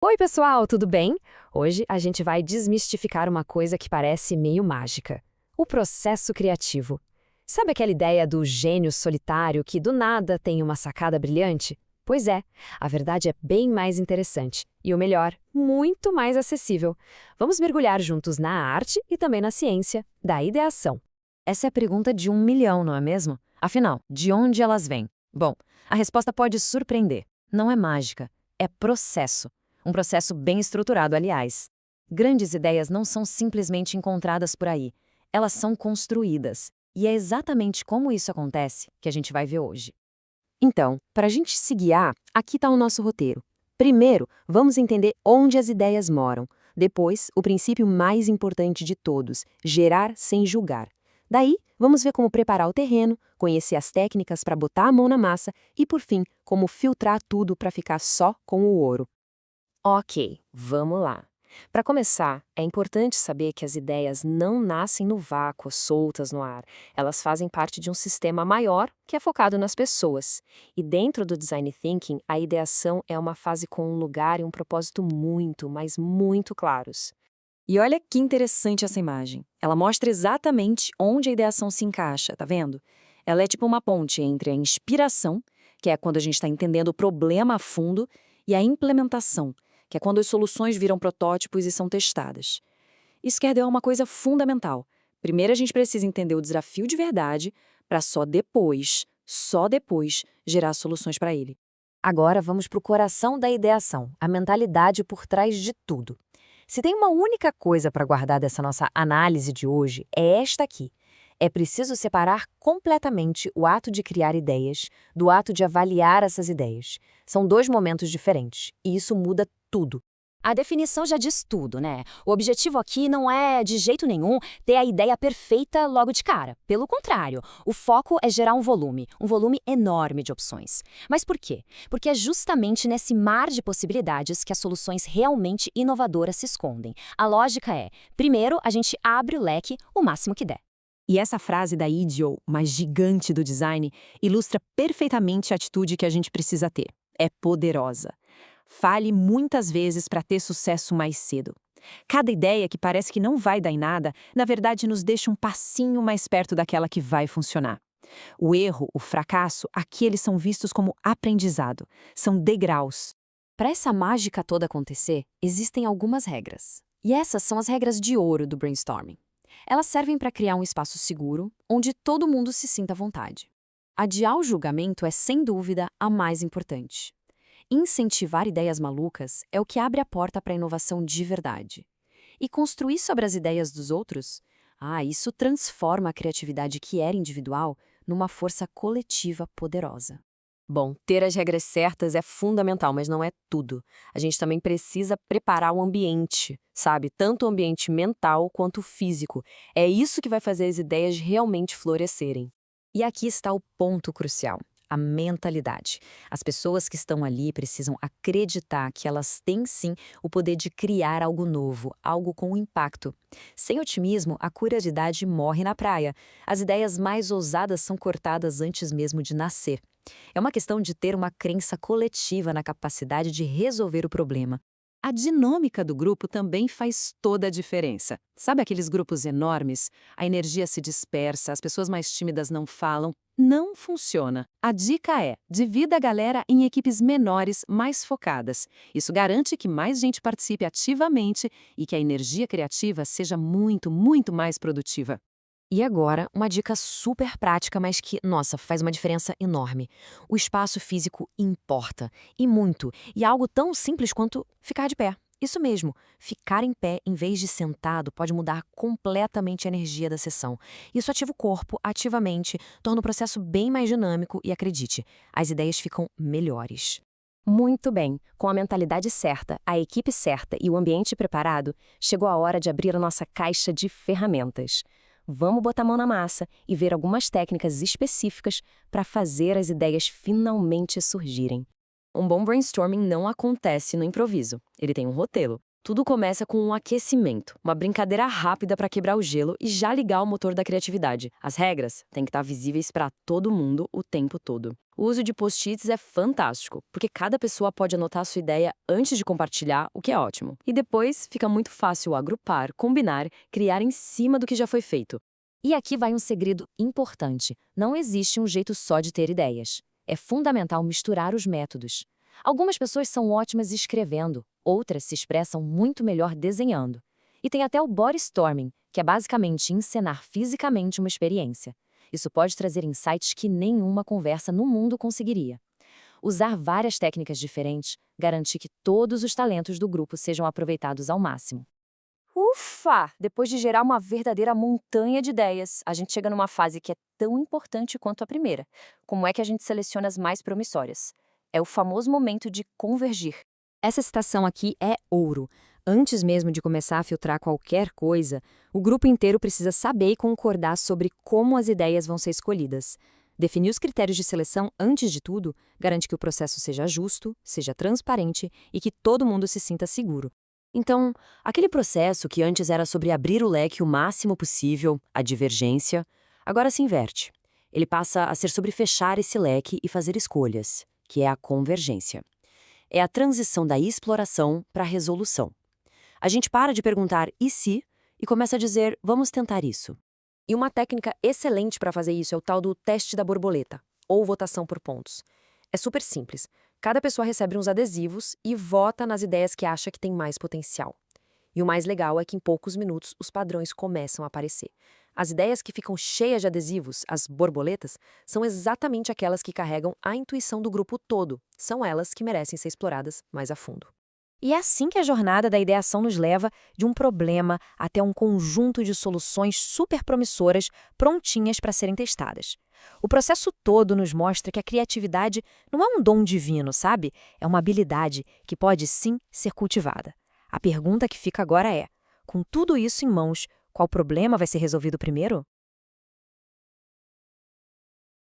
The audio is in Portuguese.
Oi, pessoal, tudo bem? Hoje a gente vai desmistificar uma coisa que parece meio mágica: o processo criativo. Sabe aquela ideia do gênio solitário que do nada tem uma sacada brilhante? Pois é, a verdade é bem mais interessante e, o melhor, muito mais acessível. Vamos mergulhar juntos na arte e também na ciência da ideação. Essa é a pergunta de 1 milhão, não é mesmo? Afinal, de onde elas vêm? Bom, a resposta pode surpreender. Não é mágica, é processo. Um processo bem estruturado, aliás. Grandes ideias não são simplesmente encontradas por aí. Elas são construídas. E é exatamente como isso acontece que a gente vai ver hoje. Então, para a gente se guiar, aqui está o nosso roteiro. Primeiro, vamos entender onde as ideias moram. Depois, o princípio mais importante de todos: gerar sem julgar. Daí, vamos ver como preparar o terreno, conhecer as técnicas para botar a mão na massa e, por fim, como filtrar tudo para ficar só com o ouro. Ok, vamos lá. Para começar, é importante saber que as ideias não nascem no vácuo, soltas no ar. Elas fazem parte de um sistema maior que é focado nas pessoas. E dentro do design thinking, a ideação é uma fase com um lugar e um propósito muito, mas muito claros. E olha que interessante essa imagem. Ela mostra exatamente onde a ideação se encaixa, tá vendo? Ela é tipo uma ponte entre a inspiração, que é quando a gente está entendendo o problema a fundo, e a implementação, que é quando as soluções viram protótipos e são testadas. Isso quer dizer uma coisa fundamental. Primeiro a gente precisa entender o desafio de verdade, para só depois, gerar soluções para ele. Agora vamos para o coração da ideação, a mentalidade por trás de tudo. Se tem uma única coisa para guardar dessa nossa análise de hoje, é esta aqui. É preciso separar completamente o ato de criar ideias do ato de avaliar essas ideias. São dois momentos diferentes, e isso muda tudo. A definição já diz tudo, né? O objetivo aqui não é, de jeito nenhum, ter a ideia perfeita logo de cara. Pelo contrário, o foco é gerar um volume enorme de opções. Mas por quê? Porque é justamente nesse mar de possibilidades que as soluções realmente inovadoras se escondem. A lógica é, primeiro, a gente abre o leque o máximo que der. E essa frase da IDEO, uma gigante do design, ilustra perfeitamente a atitude que a gente precisa ter. É poderosa. Fale muitas vezes para ter sucesso mais cedo. Cada ideia que parece que não vai dar em nada, na verdade nos deixa um passinho mais perto daquela que vai funcionar. O erro, o fracasso, aqui eles são vistos como aprendizado. São degraus. Para essa mágica toda acontecer, existem algumas regras. E essas são as regras de ouro do brainstorming. Elas servem para criar um espaço seguro, onde todo mundo se sinta à vontade. Adiar o julgamento é, sem dúvida, a mais importante. Incentivar ideias malucas é o que abre a porta para a inovação de verdade. E construir sobre as ideias dos outros? Isso transforma a criatividade que era individual numa força coletiva poderosa. Bom, ter as regras certas é fundamental, mas não é tudo. A gente também precisa preparar o ambiente, sabe? Tanto o ambiente mental quanto o físico. É isso que vai fazer as ideias realmente florescerem. E aqui está o ponto crucial: a mentalidade. As pessoas que estão ali precisam acreditar que elas têm sim o poder de criar algo novo, algo com impacto. Sem otimismo, a curiosidade morre na praia. As ideias mais ousadas são cortadas antes mesmo de nascer. É uma questão de ter uma crença coletiva na capacidade de resolver o problema. A dinâmica do grupo também faz toda a diferença. Sabe aqueles grupos enormes? A energia se dispersa, as pessoas mais tímidas não falam. Não funciona. A dica é: divida a galera em equipes menores, mais focadas. Isso garante que mais gente participe ativamente e que a energia criativa seja muito, muito mais produtiva. E agora, uma dica super prática, mas que, nossa, faz uma diferença enorme. O espaço físico importa, e muito, e é algo tão simples quanto ficar de pé. Isso mesmo, ficar em pé em vez de sentado pode mudar completamente a energia da sessão. Isso ativa o corpo ativamente, torna o processo bem mais dinâmico e, acredite, as ideias ficam melhores. Muito bem, com a mentalidade certa, a equipe certa e o ambiente preparado, chegou a hora de abrir a nossa caixa de ferramentas. Vamos botar a mão na massa e ver algumas técnicas específicas para fazer as ideias finalmente surgirem. Um bom brainstorming não acontece no improviso, ele tem um roteiro. Tudo começa com um aquecimento, uma brincadeira rápida para quebrar o gelo e já ligar o motor da criatividade. As regras têm que estar visíveis para todo mundo o tempo todo. O uso de post-its é fantástico, porque cada pessoa pode anotar a sua ideia antes de compartilhar, o que é ótimo. E depois fica muito fácil agrupar, combinar, criar em cima do que já foi feito. E aqui vai um segredo importante: não existe um jeito só de ter ideias. É fundamental misturar os métodos. Algumas pessoas são ótimas escrevendo, outras se expressam muito melhor desenhando. E tem até o body storming, que é basicamente encenar fisicamente uma experiência. Isso pode trazer insights que nenhuma conversa no mundo conseguiria. Usar várias técnicas diferentes garante que todos os talentos do grupo sejam aproveitados ao máximo. Ufa! Depois de gerar uma verdadeira montanha de ideias, a gente chega numa fase que é tão importante quanto a primeira. Como é que a gente seleciona as mais promissórias? É o famoso momento de convergir. Essa citação aqui é ouro. Antes mesmo de começar a filtrar qualquer coisa, o grupo inteiro precisa saber e concordar sobre como as ideias vão ser escolhidas. Definir os critérios de seleção antes de tudo garante que o processo seja justo, seja transparente e que todo mundo se sinta seguro. Então, aquele processo que antes era sobre abrir o leque o máximo possível, a divergência, agora se inverte. Ele passa a ser sobre fechar esse leque e fazer escolhas, que é a convergência. É a transição da exploração para a resolução. A gente para de perguntar "e se?" e começa a dizer "vamos tentar isso". E uma técnica excelente para fazer isso é o tal do teste da borboleta, ou votação por pontos. É super simples. Cada pessoa recebe uns adesivos e vota nas ideias que acha que tem mais potencial. E o mais legal é que em poucos minutos os padrões começam a aparecer. As ideias que ficam cheias de adesivos, as borboletas, são exatamente aquelas que carregam a intuição do grupo todo. São elas que merecem ser exploradas mais a fundo. E é assim que a jornada da ideação nos leva de um problema até um conjunto de soluções super promissoras prontinhas para serem testadas. O processo todo nos mostra que a criatividade não é um dom divino, sabe? É uma habilidade que pode sim ser cultivada. A pergunta que fica agora é: com tudo isso em mãos, qual problema vai ser resolvido primeiro?